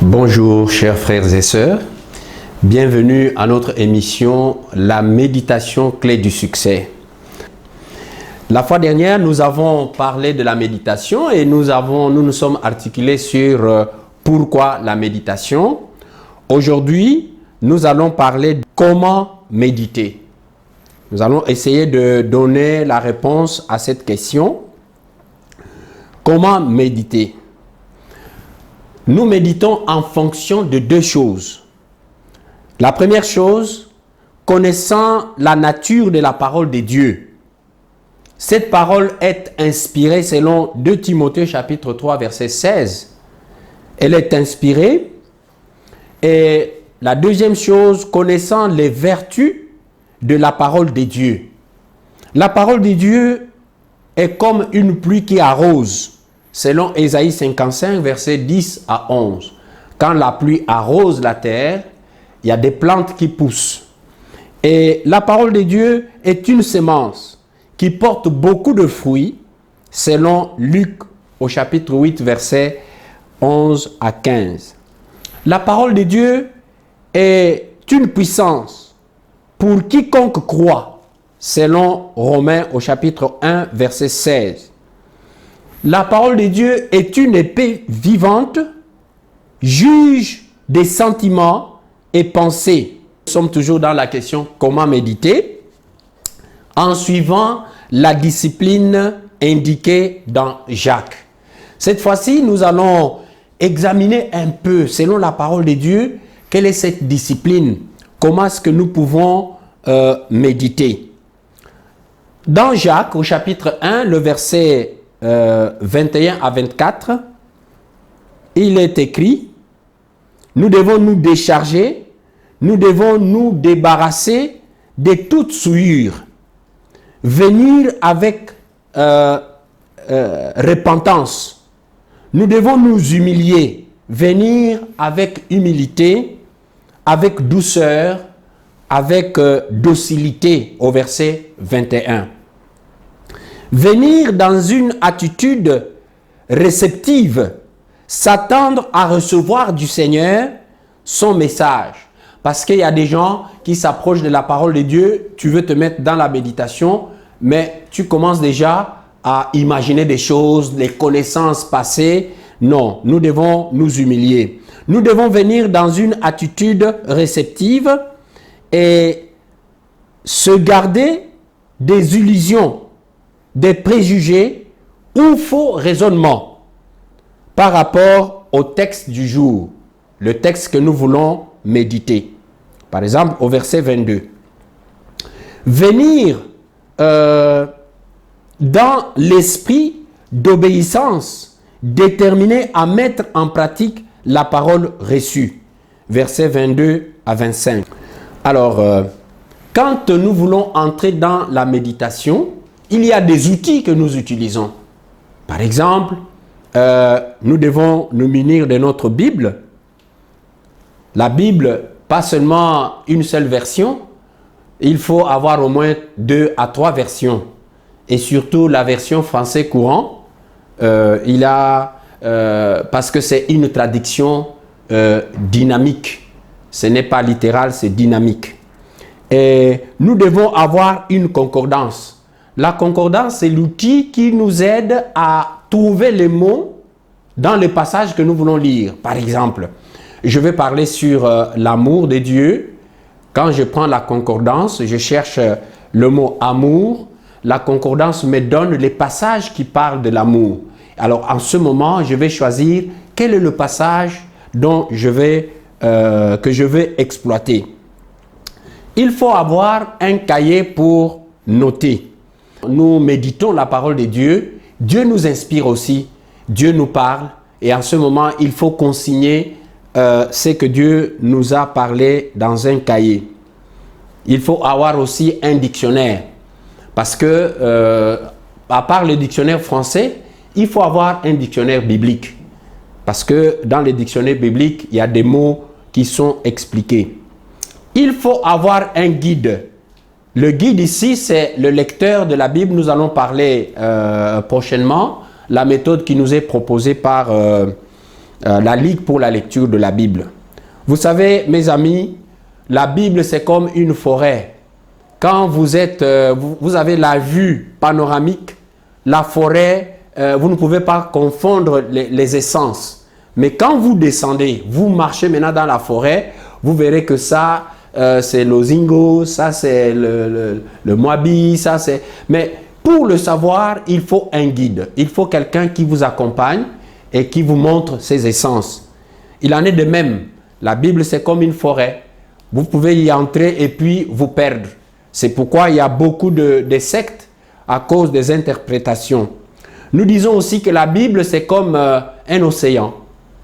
Bonjour chers frères et sœurs, bienvenue à notre émission La méditation clé du succès. La fois dernière, nous avons parlé de la méditation et nous nous sommes articulés sur pourquoi la méditation. Aujourd'hui, nous allons parler de comment méditer. Nous allons essayer de donner la réponse à cette question. Comment méditer? Nous méditons en fonction de deux choses. La première chose, connaissant la nature de la parole de Dieu. Cette parole est inspirée selon 2 Timothée chapitre 3 verset 16. Elle est inspirée. Et la deuxième chose, connaissant les vertus de la parole de Dieu. La parole de Dieu est comme une pluie qui arrose. Selon Ésaïe 55, versets 10 à 11. Quand la pluie arrose la terre, il y a des plantes qui poussent. Et la parole de Dieu est une semence qui porte beaucoup de fruits, selon Luc au chapitre 8, versets 11 à 15. La parole de Dieu est une puissance pour quiconque croit, selon Romains au chapitre 1, verset 16. La parole de Dieu est une épée vivante, juge des sentiments et pensées. Nous sommes toujours dans la question comment méditer, en suivant la discipline indiquée dans Jacques. Cette fois-ci, nous allons examiner un peu, selon la parole de Dieu, quelle est cette discipline, comment est-ce que nous pouvons méditer. Dans Jacques, au chapitre 1, le verset 21 à 24, il est écrit: nous devons nous décharger, nous devons nous débarrasser de toute souillure, venir avec repentance, nous devons nous humilier, venir avec humilité, avec douceur, avec docilité, au verset 21. Venir dans une attitude réceptive, s'attendre à recevoir du Seigneur son message. Parce qu'il y a des gens qui s'approchent de la parole de Dieu, tu veux te mettre dans la méditation, mais tu commences déjà à imaginer des choses, des connaissances passées. Non, nous devons nous humilier. Nous devons venir dans une attitude réceptive et se garder des illusions, des préjugés ou faux raisonnements par rapport au texte du jour, le texte que nous voulons méditer. Par exemple, au verset 22. Venir dans l'esprit d'obéissance, déterminé à mettre en pratique la parole reçue. Versets 22 à 25. Alors, quand nous voulons entrer dans la méditation, il y a des outils que nous utilisons. Par exemple, nous devons nous munir de notre Bible. La Bible, pas seulement une seule version, il faut avoir au moins 2 à 3 versions. Et surtout la version français courant, parce que c'est une traduction dynamique. Ce n'est pas littéral, c'est dynamique. Et nous devons avoir une concordance. La concordance, c'est l'outil qui nous aide à trouver les mots dans le passage que nous voulons lire. Par exemple, je vais parler sur l'amour de Dieu. Quand je prends la concordance, je cherche le mot amour. La concordance me donne les passages qui parlent de l'amour. Alors, en ce moment, je vais choisir quel est le passage dont que je vais exploiter. Il faut avoir un cahier pour noter. Nous méditons la parole de Dieu. Dieu nous inspire aussi. Dieu nous parle. Et en ce moment, il faut consigner ce que Dieu nous a parlé dans un cahier. Il faut avoir aussi un dictionnaire. Parce que à part le dictionnaire français, il faut avoir un dictionnaire biblique. Parce que dans les dictionnaires bibliques, il y a des mots qui sont expliqués. Il faut avoir un guide. Le guide ici, c'est le lecteur de la Bible. Nous allons parler prochainement. La méthode qui nous est proposée par la Ligue pour la lecture de la Bible. Vous savez, mes amis, la Bible, c'est comme une forêt. Quand vous avez la vue panoramique, la forêt, vous ne pouvez pas confondre les essences. Mais quand vous descendez, vous marchez maintenant dans la forêt, vous verrez que ça, c'est l'Ozingo, ça c'est le Moabi, ça c'est... Mais pour le savoir, il faut un guide. Il faut quelqu'un qui vous accompagne et qui vous montre ses essences. Il en est de même. La Bible, c'est comme une forêt. Vous pouvez y entrer et puis vous perdre. C'est pourquoi il y a beaucoup de sectes à cause des interprétations. Nous disons aussi que la Bible, c'est comme un océan.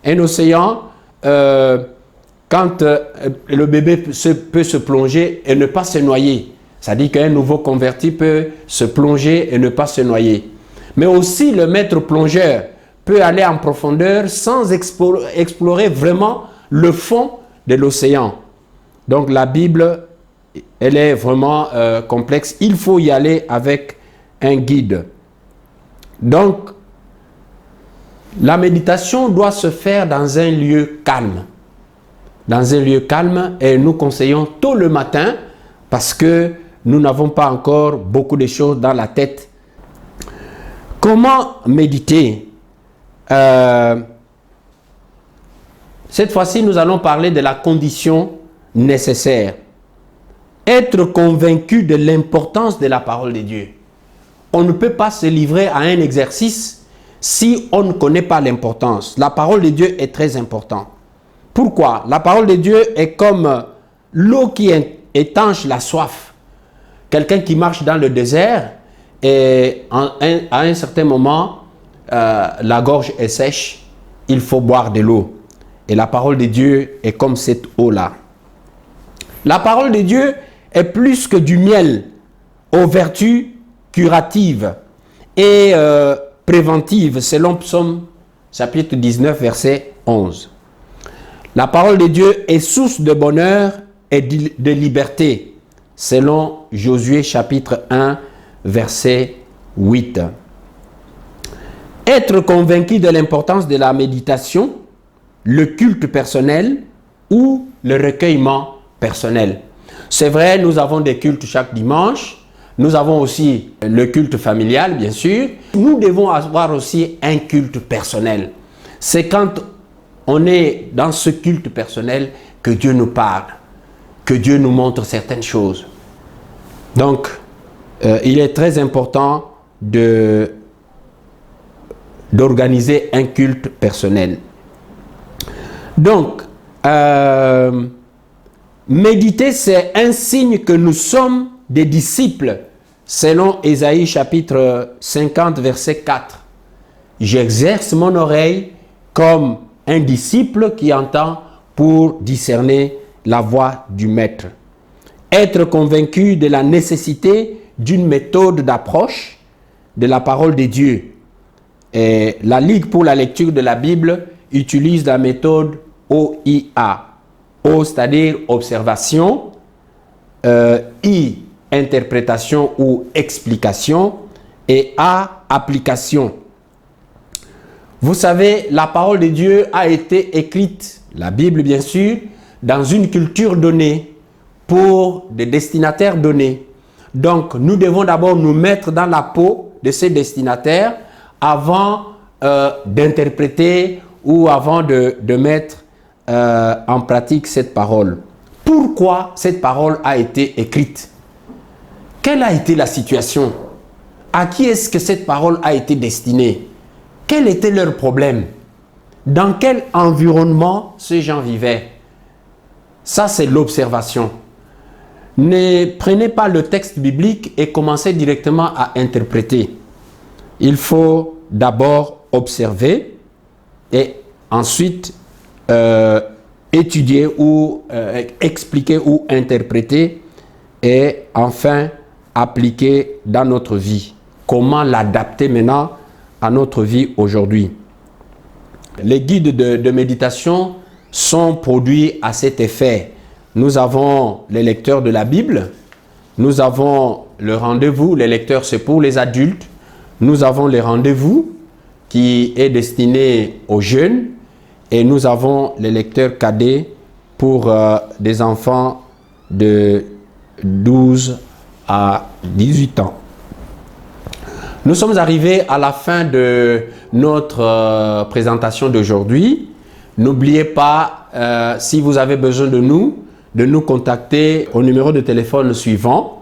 Un océan, quand le bébé peut se plonger et ne pas se noyer. C'est-à-dire qu'un nouveau converti peut se plonger et ne pas se noyer. Mais aussi, le maître plongeur peut aller en profondeur sans explorer vraiment le fond de l'océan. Donc la Bible, elle est vraiment complexe. Il faut y aller avec un guide. Donc, la méditation doit se faire dans un lieu calme. Dans un lieu calme, et nous conseillons tôt le matin parce que nous n'avons pas encore beaucoup de choses dans la tête. Comment méditer? Cette fois-ci, nous allons parler de la condition nécessaire. Être convaincu de l'importance de la parole de Dieu. On ne peut pas se livrer à un exercice si on ne connaît pas l'importance. La parole de Dieu est très importante. Pourquoi? La parole de Dieu est comme l'eau qui étanche la soif. Quelqu'un qui marche dans le désert et à un certain moment, la gorge est sèche, il faut boire de l'eau. Et la parole de Dieu est comme cette eau-là. La parole de Dieu est plus que du miel aux vertus curatives et préventives, selon Psaume chapitre 19, verset 11. La parole de Dieu est source de bonheur et de liberté, selon Josué chapitre 1, verset 8. Être convaincu de l'importance de la méditation, le culte personnel ou le recueillement personnel. C'est vrai, nous avons des cultes chaque dimanche. Nous avons aussi le culte familial, bien sûr. Nous devons avoir aussi un culte personnel. C'est quand on est dans ce culte personnel que Dieu nous parle, que Dieu nous montre certaines choses. Donc, il est très important d'organiser un culte personnel. Donc, méditer, c'est un signe que nous sommes des disciples, selon Ésaïe chapitre 50, verset 4. J'exerce mon oreille comme un disciple qui entend pour discerner la voix du maître. Être convaincu de la nécessité d'une méthode d'approche de la parole de Dieu. Et la Ligue pour la lecture de la Bible utilise la méthode OIA. O, c'est-à-dire observation, I, interprétation ou explication, et A, application. Vous savez, la parole de Dieu a été écrite, la Bible bien sûr, dans une culture donnée, pour des destinataires donnés. Donc, nous devons d'abord nous mettre dans la peau de ces destinataires avant d'interpréter ou avant de mettre en pratique cette parole. Pourquoi cette parole a été écrite? Quelle a été la situation? À qui est-ce que cette parole a été destinée? Quel était leur problème? Dans quel environnement ces gens vivaient? Ça, c'est l'observation. Ne prenez pas le texte biblique et commencez directement à interpréter. Il faut d'abord observer et ensuite étudier ou expliquer ou interpréter et enfin appliquer dans notre vie comment l'adapter maintenant à notre vie aujourd'hui. Les guides de méditation sont produits à cet effet. Nous avons les lecteurs de la Bible, nous avons le rendez-vous, les lecteurs c'est pour les adultes, nous avons les rendez-vous qui est destiné aux jeunes et nous avons les lecteurs cadets pour des enfants de 12 à 18 ans. Nous sommes arrivés à la fin de notre présentation d'aujourd'hui. N'oubliez pas, si vous avez besoin de nous contacter au numéro de téléphone suivant